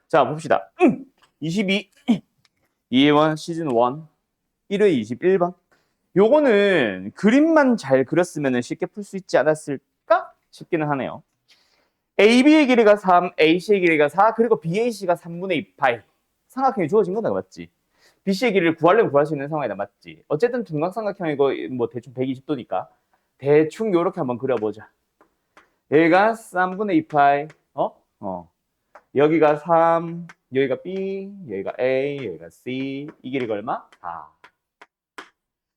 자, 봅시다. 22, 2회1 시즌 1, 1회 21번. 요거는 그림만 잘 그렸으면 쉽게 풀 수 있지 않았을까 싶기는 하네요. AB의 길이가 3, AC의 길이가 4, 그리고 BAC가 3분의 2 파이. 삼각형이 주어진 거다, 맞지? BC의 길이를 구하려면 구할 수 있는 상황이다, 맞지? 어쨌든 둔각삼각형이고 뭐 대충 120도니까 대충 요렇게 한번 그려보자. 여기가 3분의 2 파이, 여기가 3, 여기가 B, 여기가 A, 여기가 C, 이 길이가 얼마? 4.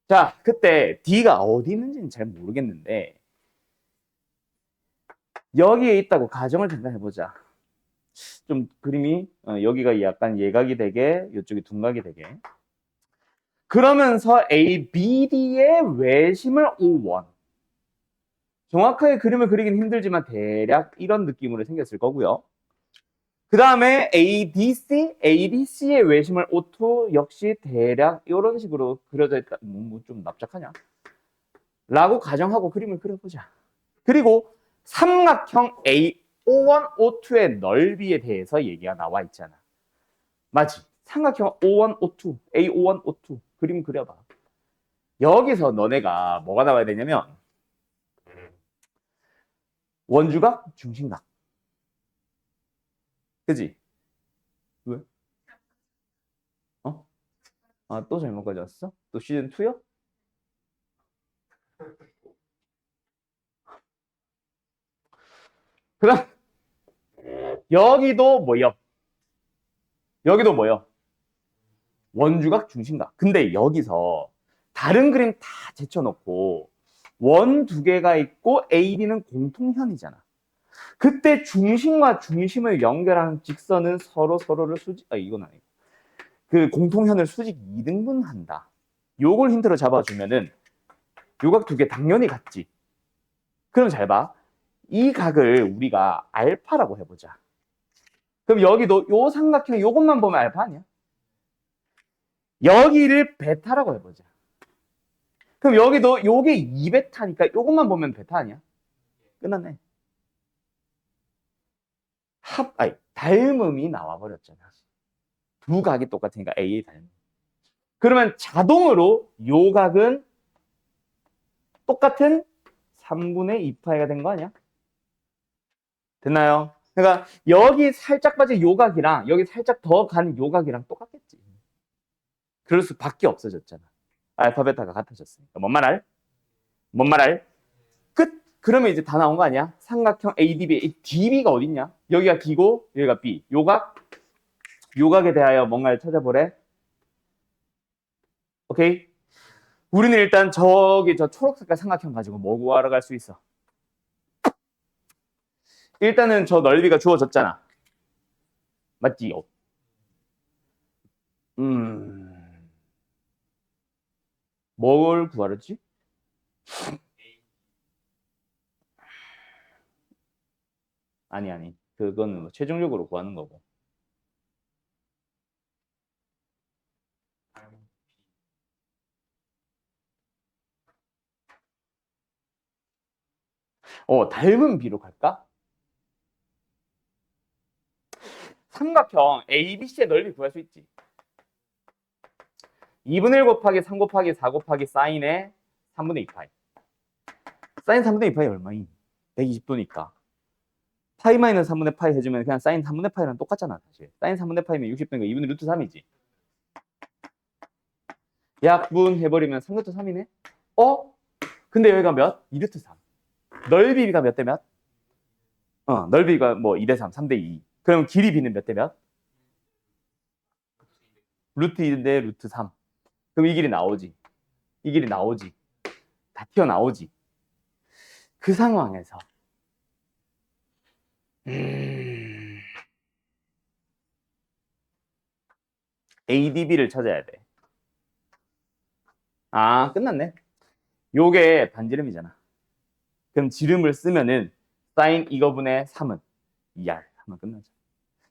자, 그때 D가 어디 있는지는 잘 모르겠는데 여기에 있다고 가정을 잠깐 해보자. 좀 그림이 여기가 약간 예각이 되게, 이쪽이 둔각이 되게. 그러면서 ABD의 외심을 O1. 정확하게 그림을 그리긴 힘들지만 대략 이런 느낌으로 생겼을 거고요. 그 다음에 ADC의 외심을 O2 역시 대략 이런 식으로 그려져 있다. 좀 납작하냐? 라고 가정하고 그림을 그려보자. 그리고 삼각형 A O1, O2의 넓이에 대해서 얘기가 나와 있잖아. 맞지? 삼각형 O1, O2, A51, O2 그림 그려봐. 여기서 너네가 뭐가 나와야 되냐면 원주각, 중심각. 그지? 왜? 어? 아, 또 잘못 가져왔어? 또 시즌 2요? 그다음 여기도 뭐요? 여기도 뭐요? 원주각, 중심각. 근데 여기서 다른 그림 다 제쳐놓고 원 두 개가 있고 AB는 공통현이잖아. 그때 중심과 중심을 연결하는 직선은 서로를 이건 아니고. 그 공통현을 수직 2등분한다. 요걸 힌트로 잡아주면은 요각 두 개 당연히 같지. 그럼 잘 봐. 이 각을 우리가 알파라고 해보자. 그럼 여기도 요 삼각형 요것만 보면 알파 아니야? 여기를 베타라고 해보자. 그럼 여기도 요게 2베타니까 요것만 보면 베타 아니야? 끝났네. 닮음이 나와버렸잖아. 두 각이 똑같으니까 A의 닮음. 그러면 자동으로 요 각은 똑같은 3분의 2파이가 된 거 아니야? 됐나요? 그러니까 여기 살짝 빠진 요각이랑 여기 살짝 더 간 요각이랑 똑같겠지. 그럴 수밖에 없어졌잖아. 알파 베타가 같아졌으니까. 뭔 말할? 뭔 말할? 끝. 그러면 이제 다 나온 거 아니야? 삼각형 ADB. DB가 어딨냐? 여기가 D고 여기가 B. 요각에 대하여 뭔가를 찾아보래. 오케이? 우리는 일단 저기 저 초록색깔 삼각형 가지고 뭐 구하러 갈 수 있어? 일단은 저 넓이가 주어졌잖아. 맞지? 뭘 구하랬지? 아니. 그건 뭐 최종적으로 구하는 거고. 닮은 B로 갈까? 삼각형 ABC의 넓이 구할 수 있지. 2분의 1 곱하기 3 곱하기 4 곱하기 사인의 3분의 2파이. 사인 3분의 2파이 얼마인? 120도니까. 파이 마이너스 3분의 파이 해주면 그냥 사인 3분의 파이랑 똑같잖아, 사실. 사인 3분의 파이면 60도니까 2분의 루트 3이지. 약분해버리면 3루트 3이네? 근데 여기가 몇? 2루트 3. 넓이가 몇 대 몇? 넓이가 뭐 2대 3, 3대 2. 그럼 길이 B는 몇 대 몇? 루트 2대 루트 3. 그럼 이 길이 나오지. 이 길이 나오지. 다 튀어나오지. 그 상황에서 ADB를 찾아야 돼. 끝났네. 요게 반지름이잖아. 그럼 지름을 쓰면은 사인 이거분의 3은 2R 하면 끝나죠.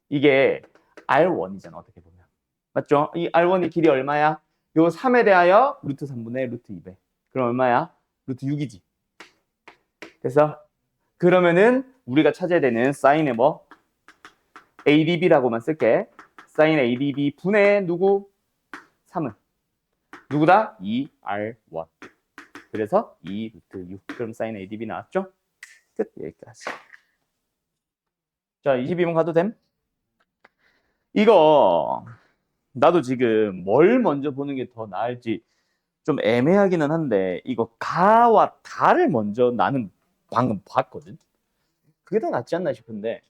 이게 R1이잖아, 어떻게 보면. 맞죠? 이 R1이 길이 얼마야? 요 3에 대하여 루트 3분의 루트 2배. 그럼 얼마야? 루트 6이지. 그래서 그러면은 우리가 찾아야 되는 사인의 뭐? ADB라고만 쓸게. sin ADB 분의 누구? 3은 누구다? 2R1. 그래서 2 루트 6. 그럼 sin ADB 나왔죠? 끝. 여기까지. 자, 22번 가도 됨? 이거 나도 지금 뭘 먼저 보는 게 더 나을지 좀 애매하기는 한데 이거 가와 다를 먼저 나는 방금 봤거든. 그게 더 낫지 않나 싶은데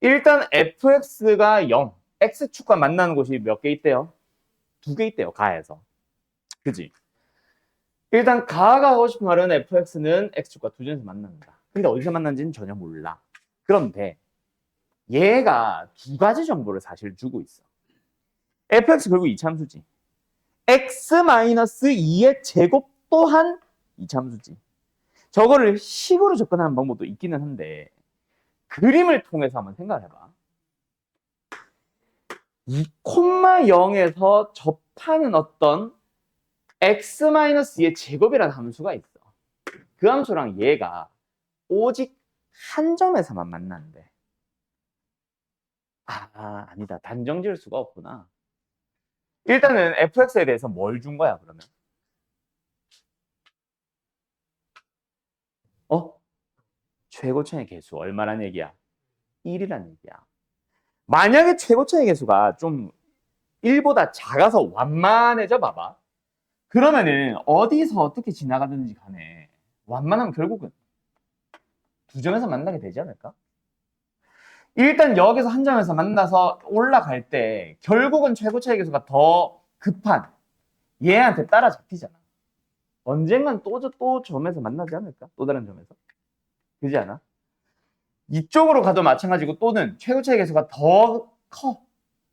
일단 fx가 0, x축과 만나는 곳이 몇 개 있대요? 2개 있대요. 가에서. 그지? 일단 가가 하고 싶은 말은 fx는 x축과 두 점에서 만난다. 근데 어디서 만난지는 전혀 몰라. 그런데 얘가 두 가지 정보를 사실 주고 있어. fx 결국 이참수지. x-2의 제곱 또한 이참수지. 저거를 식으로 접근하는 방법도 있기는 한데 그림을 통해서 한번 생각을 해봐. 2,0에서 접하는 어떤 x-2의 제곱이라는 함수가 있어. 그 함수랑 얘가 오직 한 점에서만 만나는데 아니다. 단정 지을 수가 없구나. 일단은 fx에 대해서 뭘 준 거야 그러면? 최고차의 개수 얼마란 얘기야? 1이란 얘기야. 만약에 최고차의 개수가 좀 1보다 작아서 완만해져 봐봐. 그러면은 어디서 어떻게 지나가든지 간에 완만하면 결국은 두 점에서 만나게 되지 않을까? 일단 여기서 한 점에서 만나서 올라갈 때 결국은 최고차의 개수가 더 급한 얘한테 따라잡히잖아. 언젠간 또 점에서 만나지 않을까? 또 다른 점에서. 그지 않아? 이쪽으로 가도 마찬가지고 또는 최고차의 개수가 더 커.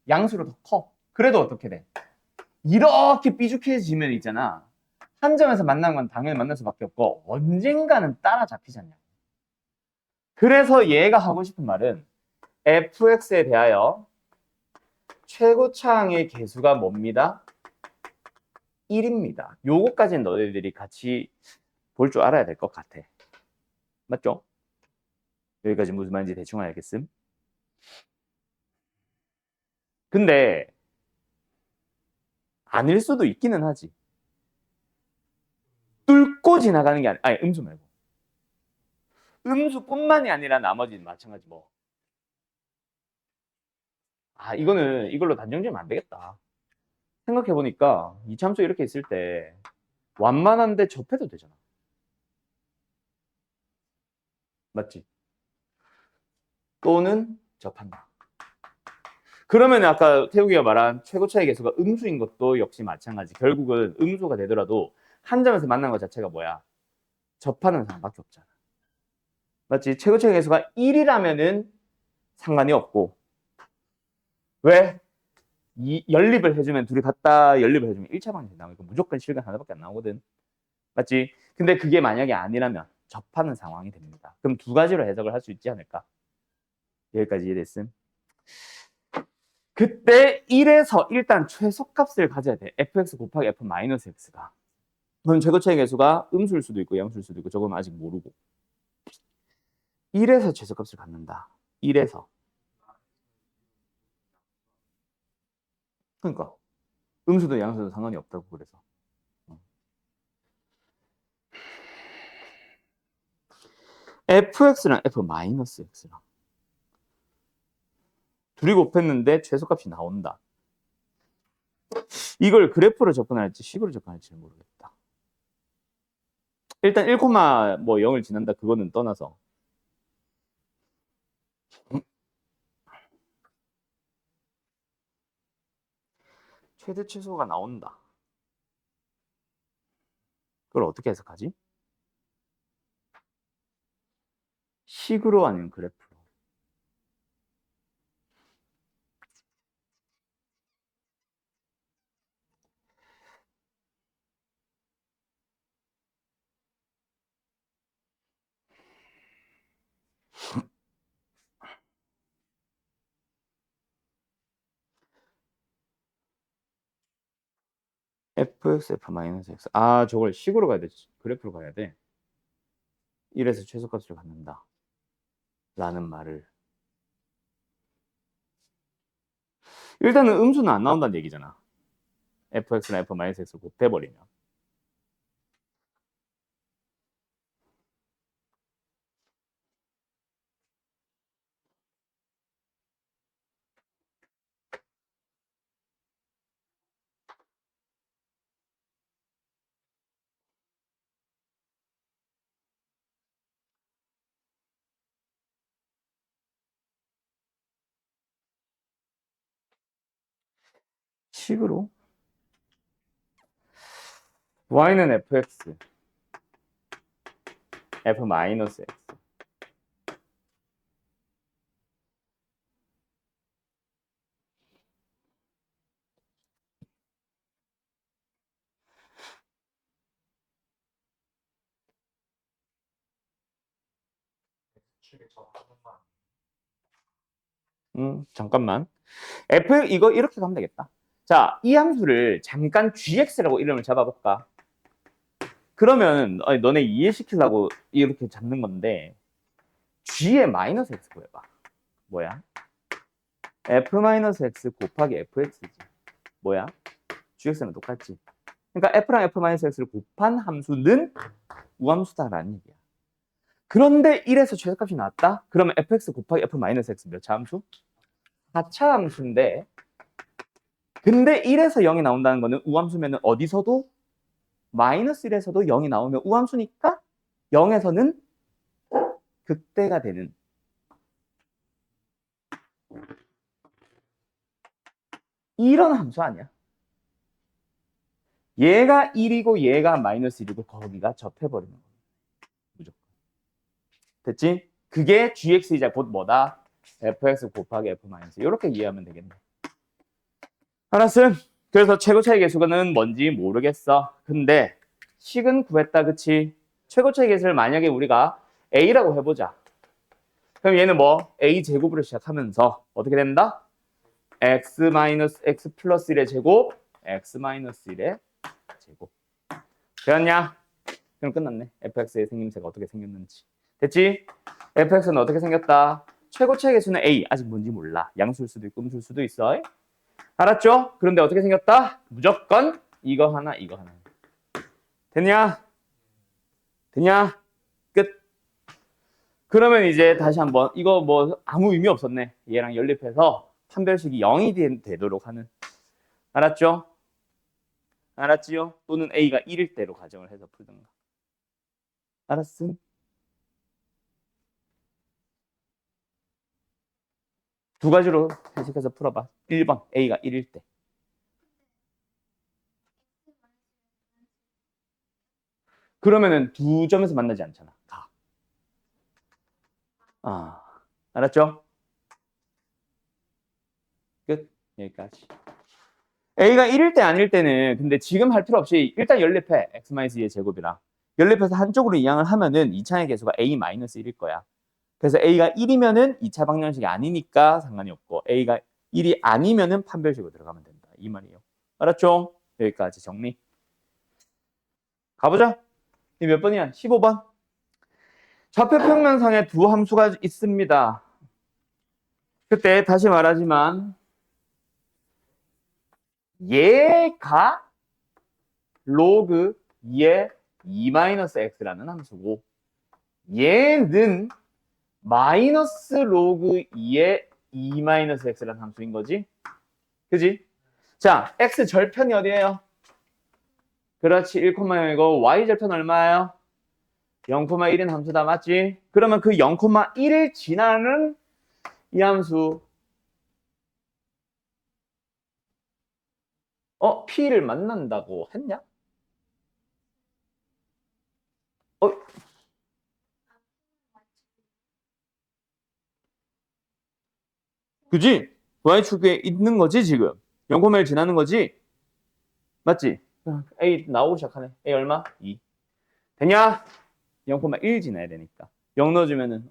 양수로 더 커. 그래도 어떻게 돼? 이렇게 삐죽해지면 있잖아. 한 점에서 만난 건 당연히 만날 수밖에 없고 언젠가는 따라잡히잖냐. 그래서 얘가 하고 싶은 말은 fx에 대하여 최고차항의 개수가 뭡니다? 1입니다. 요거까지는 너희들이 같이 볼 줄 알아야 될 것 같아. 맞죠? 여기까지 무슨 말인지 대충 알겠음? 근데 아닐 수도 있기는 하지. 뚫고 지나가는 게 아니 음수 말고. 음수뿐만이 아니라 나머지는 마찬가지 뭐. 이거는 이걸로 단정 지으면 안 되겠다. 생각해보니까 이참수 이렇게 있을 때 완만한데 접해도 되잖아. 맞지? 또는 접한다. 그러면 아까 태욱이가 말한 최고차의 개수가 음수인 것도 역시 마찬가지. 결국은 음수가 되더라도 한 점에서 만난 것 자체가 뭐야? 접하는 상황밖에 없잖아. 맞지? 최고차의 개수가 1이라면은 상관이 없고 왜? 연립을 해주면 둘이 같다 연립을 해주면 1차 방정식 나오니까 무조건 실근 하나밖에 안 나오거든. 맞지? 근데 그게 만약에 아니라면 접하는 상황이 됩니다. 그럼 두 가지로 해석을 할 수 있지 않을까? 여기까지 이해됐음? 그때 1에서 일단 최소값을 가져야 돼. fx 곱하기 f-x가. 그럼 최고차의 개수가 음수일 수도 있고 양수일 수도 있고 저건 아직 모르고. 1에서 최소값을 갖는다. 1에서. 그러니까 음수도 양수도 상관이 없다고 그래서. fx랑 f-x랑 둘이 곱했는데 최소값이 나온다. 이걸 그래프로 접근할지 식으로 접근할지는 모르겠다. 일단 1, 뭐 0을 지난다 그거는 떠나서 최대 최소가 나온다. 그걸 어떻게 해석하지? 식으로 아니면 그래프로. fx, f-x. 저걸 식으로 가야 돼. 그래프로 가야 돼. 1에서 최소값을 갖는다. 라는 말을. 일단은 음수는 안 나온다는 얘기잖아. fx나 f-x를 곱해버리면. 식으로 y는 fx, f-x. 잠깐만. f 이거 이렇게 가면 되겠다. 자, 이 함수를 잠깐 gx라고 이름을 잡아볼까? 그러면 너네 이해시키려고 이렇게 잡는 건데 g의 마이너스 x 구해봐. 뭐야? f-x 곱하기 fx지. 뭐야? gx는 똑같지. 그러니까 f랑 f-x를 곱한 함수는 우함수다라는 얘기야. 그런데 1에서 최소값이 나왔다? 그러면 fx 곱하기 f-x 몇 차 함수? 4차 함수인데 근데 1에서 0이 나온다는 거는 우함수면 어디서도 마이너스 1에서도 0이 나오면 우함수니까 0에서는 극대가 되는 이런 함수 아니야. 얘가 1이고 얘가 마이너스 1이고 거기가 접해버리는 거야. 무조건. 됐지? 그게 gx이자 곧 뭐다? fx 곱하기 f 마이너스 이렇게 이해하면 되겠네. 알았음? 그래서 최고 차이 계수는 뭔지 모르겠어. 근데 식은 구했다, 그치? 최고 차이 계수를 만약에 우리가 a라고 해보자. 그럼 얘는 뭐? a 제곱으로 시작하면서 어떻게 된다? x 플러스 1의 제곱, x 마이너스 1의 제곱. 되었냐? 그럼 끝났네. fx의 생김새가 어떻게 생겼는지. 됐지? fx는 어떻게 생겼다? 최고 차이 계수는 a. 아직 뭔지 몰라. 양수일 수도 있고 음수일 수도 있어. 알았죠? 그런데 어떻게 생겼다? 무조건 이거 하나, 이거 하나. 됐냐? 됐냐? 끝. 그러면 이제 다시 한번 이거 뭐 아무 의미 없었네. 얘랑 연립해서 판별식이 0이 되도록 하는. 알았죠? 알았지요? 또는 a가 1일 대로 가정을 해서 풀든가. 알았음? 두 가지로 해석해서 풀어봐. 1번 a가 1일 때. 그러면은 두 점에서 만나지 않잖아. 다. 아, 알았죠? 끝. 여기까지. a가 1일 때 아닐 때는 근데 지금 할 필요 없이 일단 연립해. x-2의 제곱이랑. 연립해서 한쪽으로 이항을 하면은 2차의 계수가 a-1일 거야. 그래서 a가 1이면은 2차 방정식이 아니니까 상관이 없고 a가 1이 아니면은 판별식으로 들어가면 된다. 이 말이에요. 알았죠? 여기까지 정리. 가보자. 이 몇 번이야? 15번. 좌표 평면상에 두 함수가 있습니다. 그때 다시 말하지만 얘가 로그 2의 2-x라는 함수고 얘는 마이너스 로그 2의 2-x라는 함수인 거지. 그지? 자, x 절편이 어디예요? 그렇지, 1,0이고 y 절편 얼마예요? 0,1인 함수다, 맞지? 그러면 그 0,1을 지나는 이 함수 p를 만난다고 했냐? 어, 그지? y축에 있는 거지, 지금. 0,1 지나는 거지? 맞지? a 나오기 시작하네. a 얼마? 2. 되냐? 0,1 지나야 되니까. 0 넣어주면은,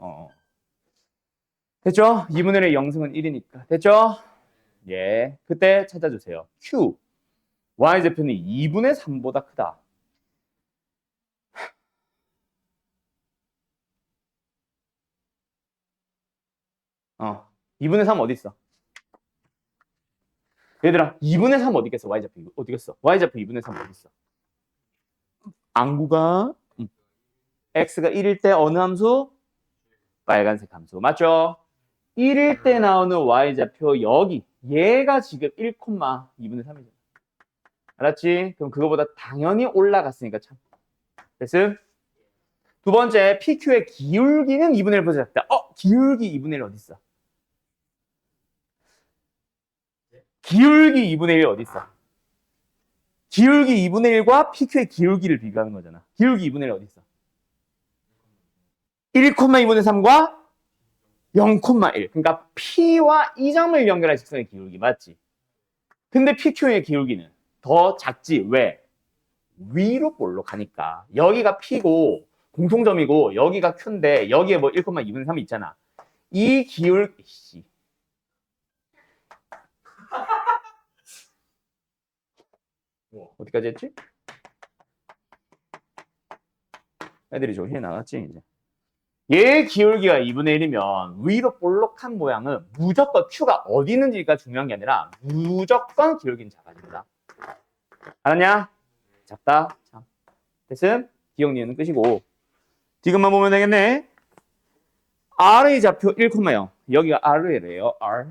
됐죠? 2분의 1의 0승은 1이니까. 됐죠? 예. 그때 찾아주세요. q. y좌표는 2분의 3보다 크다. 2분의 3 어디 있어? 얘들아, 2분의 3 어디 있겠어? y좌표 어디 있겠어? y좌표 2분의 3 어디 있어? 안구가 x가 1일 때 어느 함수? 빨간색 함수. 맞죠? 1일 때 나오는 y좌표 여기. 얘가 지금 1,2분의 3이잖아. 알았지? 그럼 그거보다 당연히 올라갔으니까 참. 됐음? 두 번째, PQ의 기울기는 2분의 1보다 작다. 기울기 2분의 1 어디 있어? 기울기 2분의 1 어디 있어? 기울기 2분의 1과 PQ의 기울기를 비교하는 거잖아. 기울기 2분의 1 어디 있어? 1,2분의 3과 0,1. 그러니까 P와 이 점을 연결한 직선의 기울기 맞지? 근데 PQ의 기울기는 더 작지. 왜? 위로 볼록하니까. 여기가 P고 공통점이고 여기가 Q인데 여기에 뭐 1,2분의 3이 있잖아. 이 기울기 어디까지 했지? 애들이 좀 해 나갔지 이제. 얘 기울기가 2분의 1이면 위로 볼록한 모양은 무조건 Q가 어디 있는지가 중요한 게 아니라 무조건 기울기는 작아진다. 알았냐? 작다. 참. 됐음? 기억니은 끝이고. 디귿만 보면 되겠네. R의 좌표 1,0. 여기가 R이래요. R.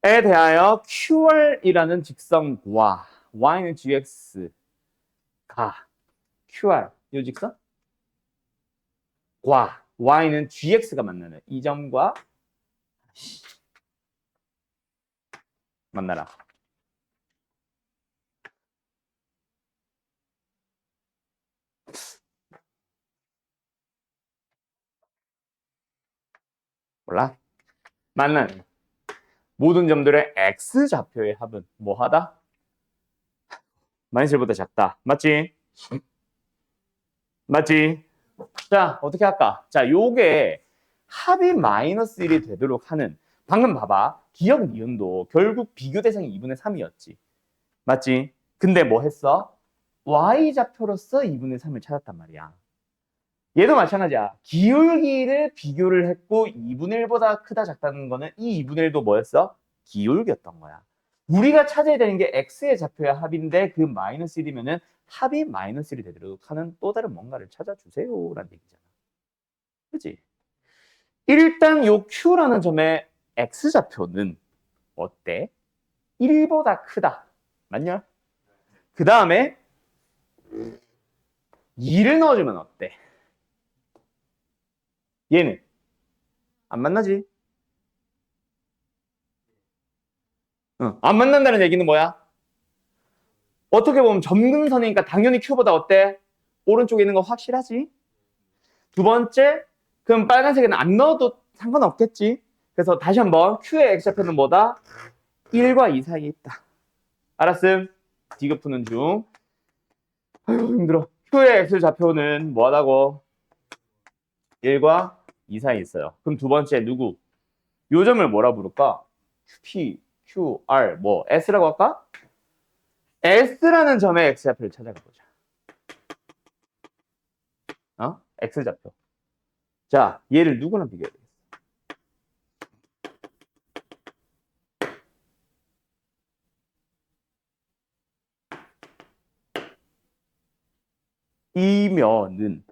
에 대하여 QR이라는 직선과 Y는 GX가 QR 이 직선 과 Y는 GX가 만나는 이 점과 만나라. 몰라? 만나는 모든 점들의 X좌표의 합은 뭐하다? 마이너스 1보다 작다. 맞지? 맞지? 자, 어떻게 할까? 자, 요게 합이 마이너스 1이 되도록 하는 방금 봐봐. 기억 니은도 결국 비교 대상이 2분의 3이었지. 맞지? 근데 뭐 했어? Y좌표로서 2분의 3을 찾았단 말이야. 얘도 마찬가지야. 기울기를 비교를 했고 2분의 1보다 크다 작다는 거는 이 2분의 1도 뭐였어? 기울기였던 거야. 우리가 찾아야 되는 게 X의 좌표의 합인데 그 마이너스 1이면은 합이 마이너스 1이 되도록 하는 또 다른 뭔가를 찾아주세요 라는 얘기잖아. 그치? 일단 요 Q라는 점의 X좌표는 어때? 1보다 크다. 맞냐? 그 다음에 2를 넣어주면 어때? 얘는 안 만나지? 안 만난다는 얘기는 뭐야? 어떻게 보면 점근선이니까 당연히 Q보다 어때? 오른쪽에 있는 거 확실하지? 두 번째, 그럼 빨간색에는 안 넣어도 상관없겠지? 그래서 다시 한번 Q의 X좌표는 뭐다? 1과 2 사이에 있다. 알았음? 디귿 푸는 중. 아유 힘들어. Q의 X좌표는 뭐하다고? 1과 2 사이에 있어요. 그럼 두 번째 누구? 요 점을 뭐라 부를까? P, Q, R, 뭐 S라고 할까? S라는 점의 X좌표를 찾아가 보자. X좌표. 자, 얘를 누구랑 비교해야 되겠어? 이면은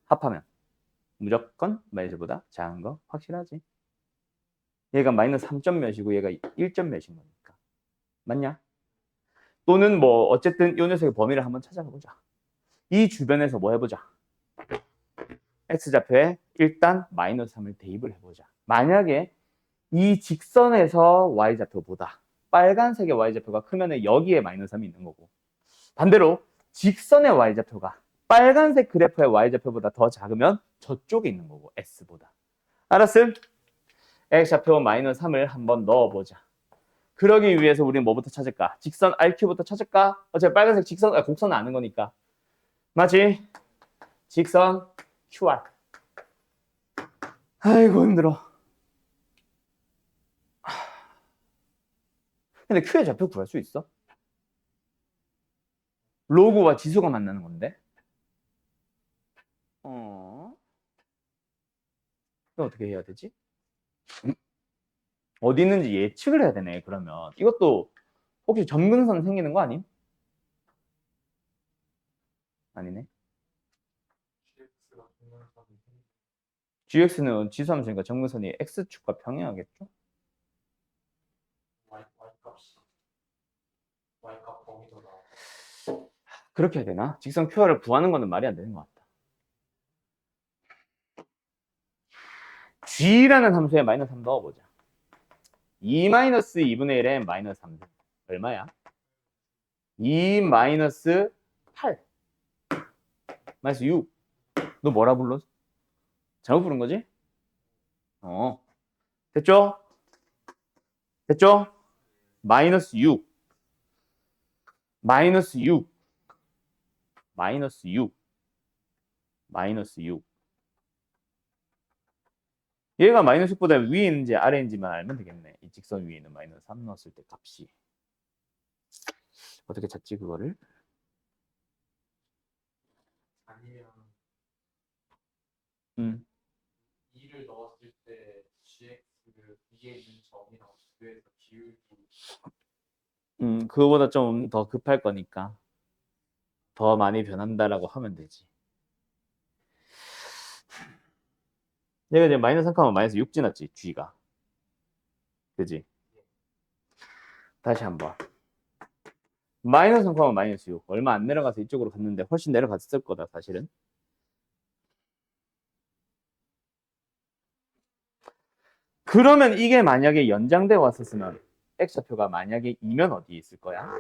합하면 무조건 마이너스보다 작은 거 확실하지? 얘가 마이너스 3점 몇이고 얘가 1점 몇인 거니까. 맞냐? 또는 뭐 어쨌든 이 녀석의 범위를 한번 찾아가 보자. 이 주변에서 뭐 해보자. X좌표에 일단 마이너스 3을 대입을 해보자. 만약에 이 직선에서 Y좌표보다 빨간색의 Y좌표가 크면 여기에 마이너스 3이 있는 거고 반대로 직선의 Y좌표가 빨간색 그래프의 Y좌표보다 더 작으면 저쪽에 있는 거고 S보다. 알았음? X좌표 마이너스 3을 한번 넣어보자. 그러기 위해서 우리는 뭐부터 찾을까? 직선 RQ부터 찾을까? 어차피 빨간색 직선, 곡선은 아는 거니까. 맞지? 직선 QR. 아이고 힘들어. 근데 Q의 좌표 구할 수 있어? 로그와 지수가 만나는 건데? 그럼 어떻게 해야 되지? 어디 있는지 예측을 해야 되네. 그러면 이것도 혹시 점근선 생기는 거 아님? 아니네. GX는 지수함수니까 점근선이 X축과 평행하겠죠? Y값 범위도 나와. 그렇게 해야 되나? 직선 QR을 구하는 거는 말이 안 되는 것 같다. G라는 함수에 마이너스 3 넣어보자. 2 마이너스 2분의 1에 마이너스 3. 얼마야? 2 마이너스 8. 마이너스 6. 너 뭐라 불렀어? 잘못 부른 거지? 됐죠? 됐죠? 마이너스 6. 마이너스 6. 마이너스 6. 마이너스 6. 얘가 마이너스 6보다 위에 있는지 아래에 있는지만 알면 되겠네. 이 직선 위에 있는 마이너스 3 넣었을 때 값이. 어떻게 찾지 그거를? 아니면 2를 2를 넣었을 때 GX를 위에 있는 점이랑 비교해서 기울기. 그거보다 좀 더 급할 거니까 더 많이 변한다라고 하면 되지. 얘가 이제 마이너스 3, 마이너스 6 지났지, G가. 그지? 다시 한번. 마이너스 3, 마이너스 6. 얼마 안 내려가서 이쪽으로 갔는데 훨씬 내려갔을 거다, 사실은. 그러면 이게 만약에 연장돼 왔었으면 X좌표가 만약에 2면 어디에 있을 거야?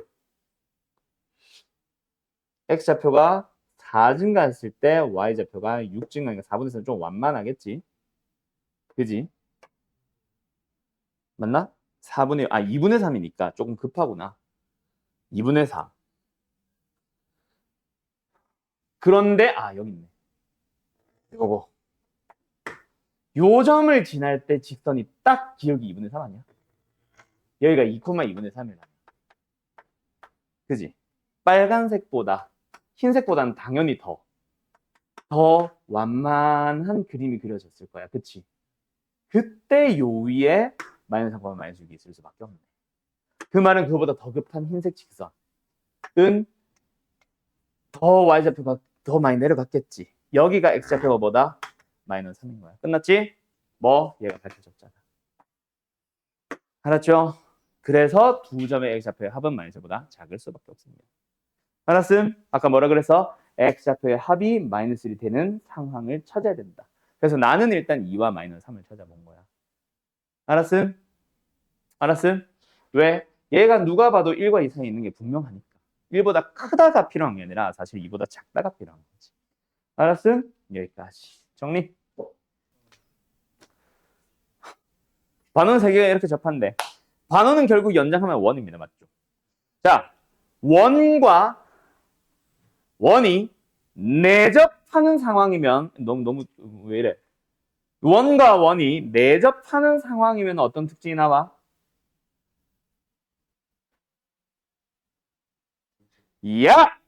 X좌표가 4 증가했을 때 Y좌표가 6 증가하니까 4분의 3은 좀 완만하겠지? 그지? 맞나? 2분의 3이니까 조금 급하구나. 2분의 4. 그런데, 여기 있네. 이거고. 요 점을 지날 때 직선이 딱 기울기 2분의 3 아니야? 여기가 2,2분의 3이라. 그지? 빨간색보다, 흰색보다는 당연히 더 완만한 그림이 그려졌을 거야. 그치? 그때 요 위에 마이너스 3, 마이너스 6이 있을 수밖에 없네. 그 말은 그거보다 더 급한 흰색 직선은 더 Y좌표가 더 많이 내려갔겠지. 여기가 X좌표가 뭐다? 마이너스 3인 거야. 끝났지? 얘가 밝혀졌잖아. 알았죠? 그래서 두 점의 X좌표의 합은 마이너스보다 작을 수밖에 없습니다. 알았음? 아까 뭐라 그래서? X좌표의 합이 마이너스 1이 되는 상황을 찾아야 된다. 그래서 나는 일단 2와 마이너스 3을 찾아본 거야. 알았음? 알았음? 왜? 얘가 누가 봐도 1과 이상이 있는 게 분명하니까. 1보다 크다가 필요한 게 아니라 사실 2보다 작다가 필요한 거지. 알았음? 여기까지. 정리. 반원 3개가 이렇게 접한대. 반원은 결국 연장하면 원입니다. 맞죠? 자, 원과 원이 내접하는 상황이면 너무 왜 이래? 원과 원이 내접하는 상황이면 어떤 특징이 나와? 야!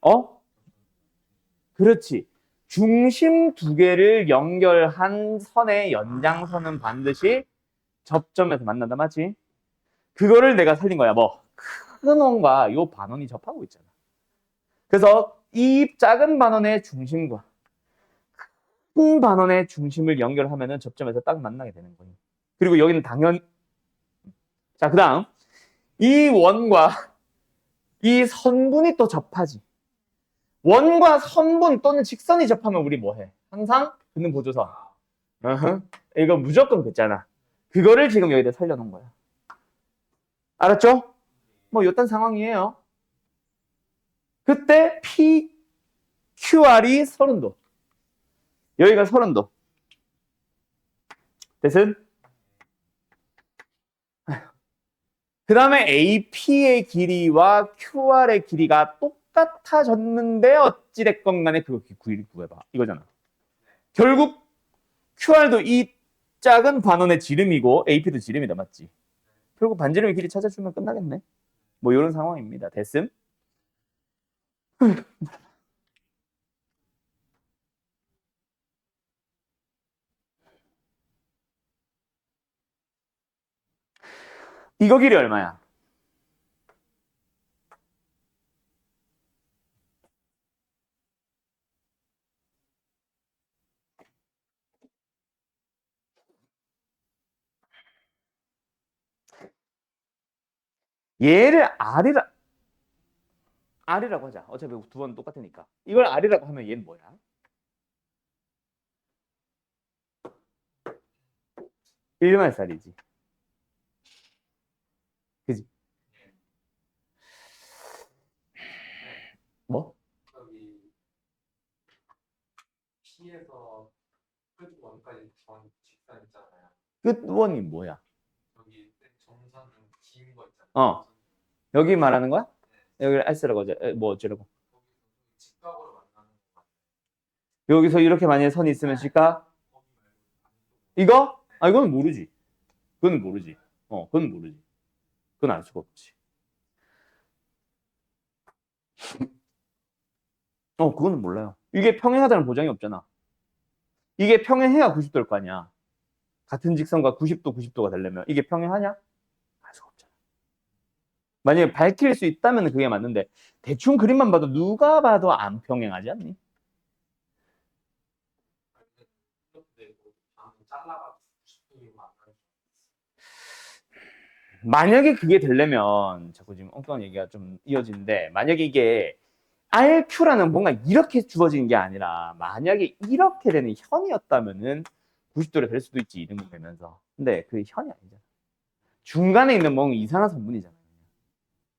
그렇지. 중심 두 개를 연결한 선의 연장선은 반드시 접점에서 만난다, 맞지? 그거를 내가 살린 거야. 큰 원과 요 반원이 접하고 있잖아. 그래서 이 작은 반원의 중심과 큰 반원의 중심을 연결하면은 접점에서 딱 만나게 되는 거예요. 그리고 여기는 자, 그 다음. 이 원과 이 선분이 또 접하지. 원과 선분 또는 직선이 접하면 우리 뭐 해? 항상 근능 보조선. 이거 무조건 그잖아. 그거를 지금 여기다 살려놓은 거야. 알았죠? 요딴 상황이에요. 그때 PQR이 30도. 여기가 30도. 됐음? 그 다음에 AP의 길이와 QR의 길이가 똑같아졌는데 어찌됐건 간에 그거 구해봐. 이거잖아. 결국 QR도 이 작은 반원의 지름이고 AP도 지름이다. 맞지? 결국 반지름의 길이 찾아주면 끝나겠네. 이런 상황입니다. 됐음? 이거 길이 얼마야? 얘를 R이라고 하자. 어차피 두 번 똑같으니까. 이걸 R이라고 하면 얘는 뭐야? 일말살이지. 그지? 뭐? 여기 P에서 끝 원까지 전 직선 있잖아요. 끝원이 뭐야? 여기 점선 긴 거 있잖아요. 어. 여기 말하는 거야? 여기를 S라고 하자. 뭐 어쩌라고? 거기서 직각으로 만나는 거 같아요. 여기서 이렇게 만약에 선이 있으면 실까? 거기 말고 안쪽. 이거? 아, 이거는 모르지. 그건 모르지. 그건 모르지. 그건 알 수가 없지. 그거는 몰라요. 이게 평행하다는 보장이 없잖아. 이게 평행해야 90도일 거 아니야. 같은 직선과 90도, 90도가 되려면 이게 평행하냐? 알 수가 없잖아. 만약에 밝힐 수 있다면 그게 맞는데 대충 그림만 봐도 누가 봐도 안 평행하지 않니? 근데 뭐 방금 잘라가 90도로 만나는. 만약에 그게 되려면 자꾸 지금 엉뚱한 얘기가 좀 이어지는데 만약에 이게 RQ라는 뭔가 이렇게 주어지는 게 아니라 만약에 이렇게 되는 현이었다면은 90도로 될 수도 있지 이등분 되면서. 근데 그 현이 아니잖아. 중간에 있는 뭔가 이상한 성분이잖아.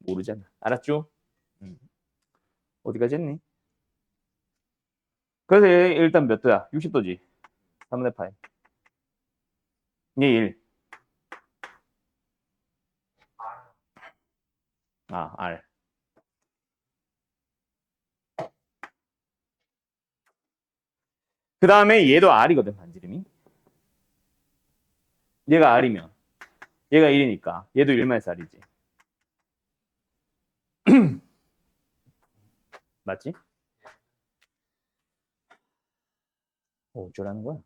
모르잖아. 알았죠? 어디까지 했니? 그래서 얘 일단 몇 도야? 60도지. 3분의 파이. 얘 1. R. 그 다음에 얘도 R이거든, 반지름이. 얘가 R이면 얘가 1이니까 얘도 1마이너스 R이지. 맞지? 어쩌라는 거야?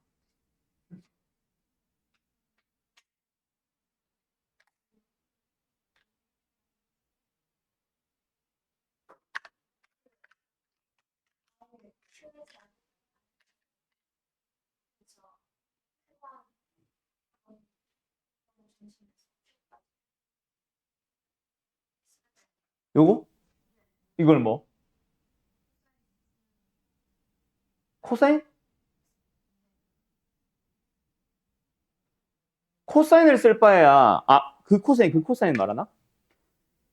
요거? 이걸 뭐? 코사인? 코사인을 쓸 바에야 그 코사인 말하나?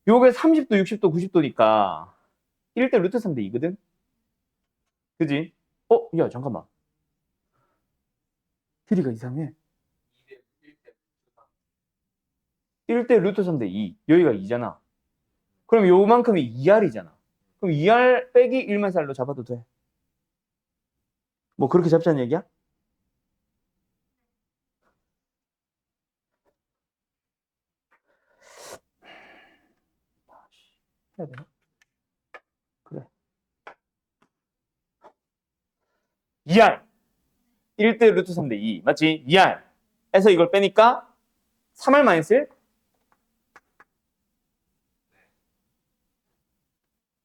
요게 30도, 60도, 90도니까 1대 루트 3대 2거든? 그지? 야 잠깐만. 길이가 이상해. 1대 루트 3대 2. 여기가 2잖아. 그럼 요만큼이 2R이잖아. 그럼 2R 빼기 1만 살로 잡아도 돼. 뭐 그렇게 잡자는 얘기야? 해야 되나? 그래. 2R. 1대 루트 3대 2. 맞지? 2R. 에서 이걸 빼니까 3R 마이너스 1?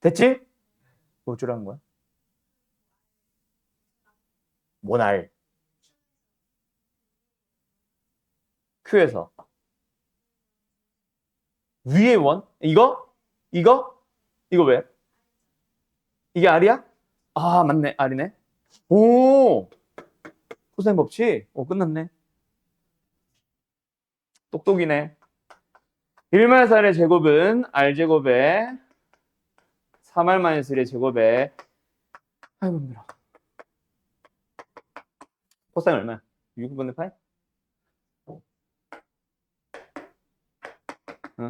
됐지? 뭐 어쩌라는 거야? 뭔 R? Q에서. 위에 원? 이거? 이거 왜? 이게 R이야? 아, 맞네. R이네. 오! 코사인 법칙? 끝났네. 똑똑이네. 1-4의 제곱은 R제곱에 3R-1의 제곱에 아이고 힘들어. 코사인 얼마야? 6분의 8?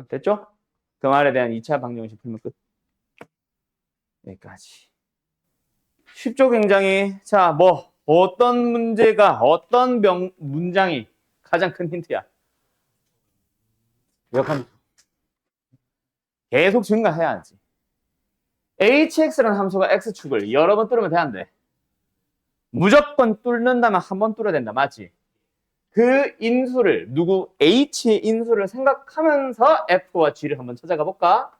됐죠? 그 말에 대한 2차 방정식 풀면 끝. 여기까지. 쉽죠, 굉장히. 자, 어떤 문제가, 어떤 문장이 가장 큰 힌트야? 역함수. 계속 증가해야지. hx라는 함수가 x축을 여러 번 뚫으면 돼, 안 돼? 무조건 뚫는다면 한 번 뚫어야 된다, 맞지? 그 인수를 누구 H의 인수를 생각하면서 F와 G를 한번 찾아가 볼까?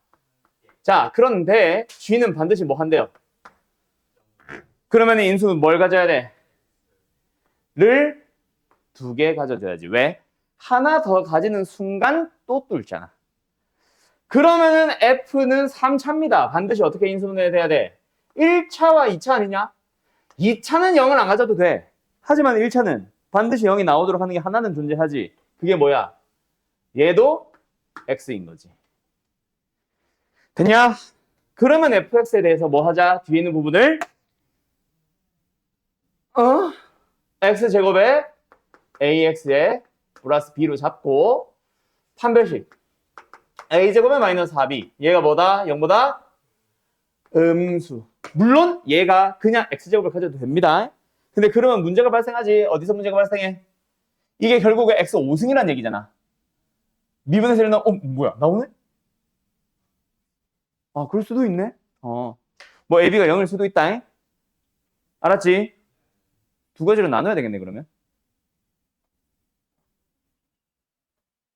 자, 그런데 G는 반드시 뭐 한대요? 그러면 인수는 뭘 가져야 돼? 를 두 개 가져줘야지. 왜? 하나 더 가지는 순간 또 뚫잖아. 그러면은 F는 3차입니다. 반드시 어떻게 인수분해돼야 돼? 1차와 2차 아니냐? 2차는 0을 안 가져도 돼. 하지만 1차는 반드시 0이 나오도록 하는 게 하나는 존재하지. 그게 뭐야? 얘도 X인 거지. 됐냐? 그러면 fx에 대해서 뭐 하자? 뒤에 있는 부분을 x제곱에 ax에 플러스 b로 잡고 판별식 a제곱에 마이너스 4b 얘가 뭐다? 0보다 음수. 물론 얘가 그냥 x제곱을 가져도 됩니다. 근데 그러면 문제가 발생하지. 어디서 문제가 발생해? 이게 결국에 x 5승이란 얘기잖아. 미분에서 일어나 뭐야 나오네? 아 그럴 수도 있네. 뭐 ab가 0일 수도 있다. 알았지? 두 가지로 나눠야 되겠네 그러면.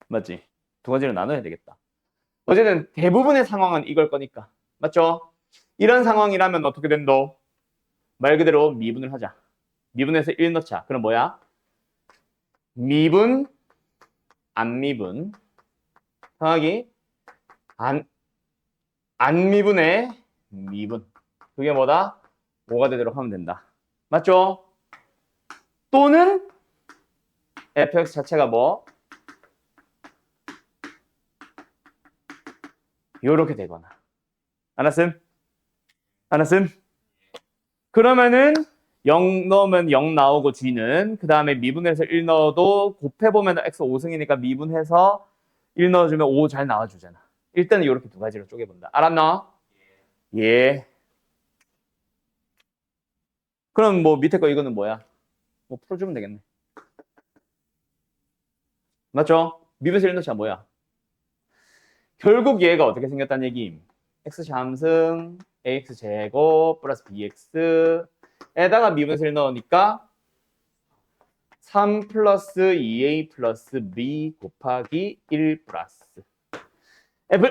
맞지? 두 가지로 나눠야 되겠다. 어쨌든 대부분의 상황은 이걸 거니까. 맞죠? 이런 상황이라면 어떻게 된도? 말 그대로 미분을 하자. 미분에서 1 넣자. 그럼 뭐야? 미분, 안 미분. 정확히 안 미분의 미분. 그게 뭐다? 5가 되도록 하면 된다. 맞죠? 또는 fx 자체가 뭐? 요렇게 되거나. 알았음? 알았음? 그러면은 0 넣으면 0 나오고 g는 그 다음에 미분해서 1 넣어도 곱해보면 x 5승이니까 미분해서 1 넣어주면 5 잘 나와주잖아. 일단은 이렇게 두 가지로 쪼개본다. 알았나? 예. 그럼 뭐 밑에 거 이거는 뭐야? 뭐 풀어주면 되겠네. 맞죠? 미분해서 1 넣자 뭐야? 결국 얘가 어떻게 생겼다는 얘기임? x 잠승 ax 제곱 플러스 bx에다가 미분해서 1 넣으니까 3 플러스 2a 플러스 b 곱하기 1 플러스 f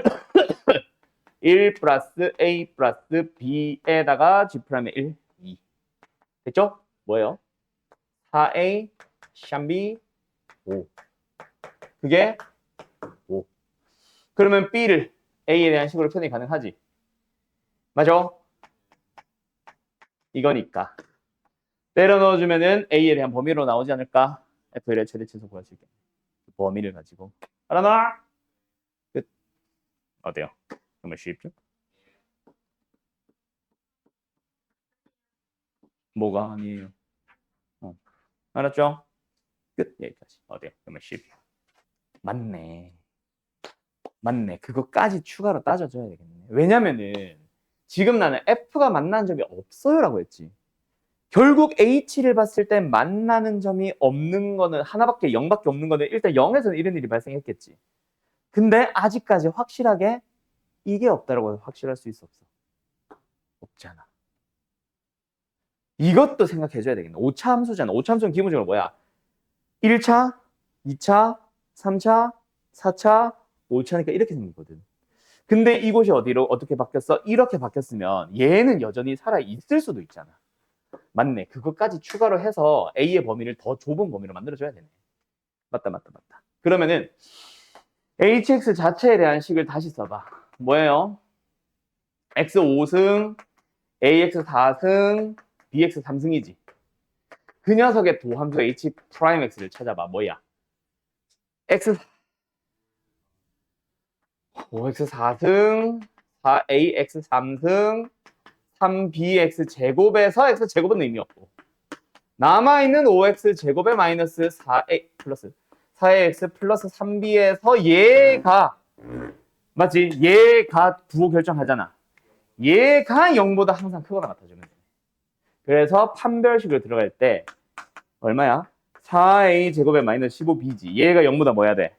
1 플러스 a 플러스 b에다가 g 프라임의 1, 2 됐죠? 뭐예요? 4a 샴비 5 그게 5 그러면 b를 a에 대한 식으로 표현이 가능하지 맞아? 이거니까 때려 넣어주면은 a에 대한 범위로 나오지 않을까? f의 최대치수 구할 수 있게 범위를 가지고 알아나? 끝 어때요? 정말 쉽죠? 뭐가 아니에요 알았죠? 끝 여기까지 어때요? 정말 쉽죠? 맞네 그것까지 추가로 따져줘야 되겠네 왜냐면은 지금 나는 f가 만나는 점이 없어요 라고 했지 결국 h를 봤을 때 만나는 점이 없는 거는 하나밖에 0밖에 없는 거는 일단 0에서는 이런 일이 발생했겠지 근데 아직까지 확실하게 이게 없다라고 확실할 수 있어 없어? 없잖아 이것도 생각해줘야 되겠네 5차 함수잖아 5차 함수는 기본적으로 뭐야 1차, 2차, 3차, 4차, 5차니까 이렇게 생기거든 근데 이곳이 어디로 어떻게 바뀌었어? 이렇게 바뀌었으면 얘는 여전히 살아있을 수도 있잖아 맞네 그것까지 추가로 해서 A의 범위를 더 좁은 범위로 만들어줘야 되네 맞다 그러면은 HX 자체에 대한 식을 다시 써봐 뭐예요? X 5승 AX 4승 BX 3승이지 그 녀석의 도함수 H 프라임 X를 찾아봐 뭐야? X 5X 4승 4AX 3승 3BX 제곱에서 X 제곱은 의미 없고 남아있는 5X 제곱에 마이너스 4A 플러스 4AX 플러스 3B에서 얘가 맞지? 얘가 부호 결정하잖아 얘가 0보다 항상 크거나 같아주면 돼 그래서 판별식을 들어갈 때 얼마야? 4A 제곱에 마이너스 15B지 얘가 0보다 뭐 해야 돼?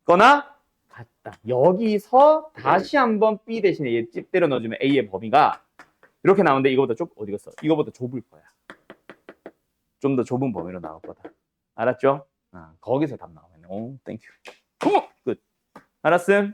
거나 같다 여기서 다시 한번 B 대신에 얘 찝 때려 넣어주면 A의 범위가 이렇게 나오는데 이거보다 어디 갔어? 이거보다 좁을 거야 좀 더 좁은 범위로 나올 거다 알았죠? 거기서 답 나오네. 오, 땡큐. 끝. 알았음?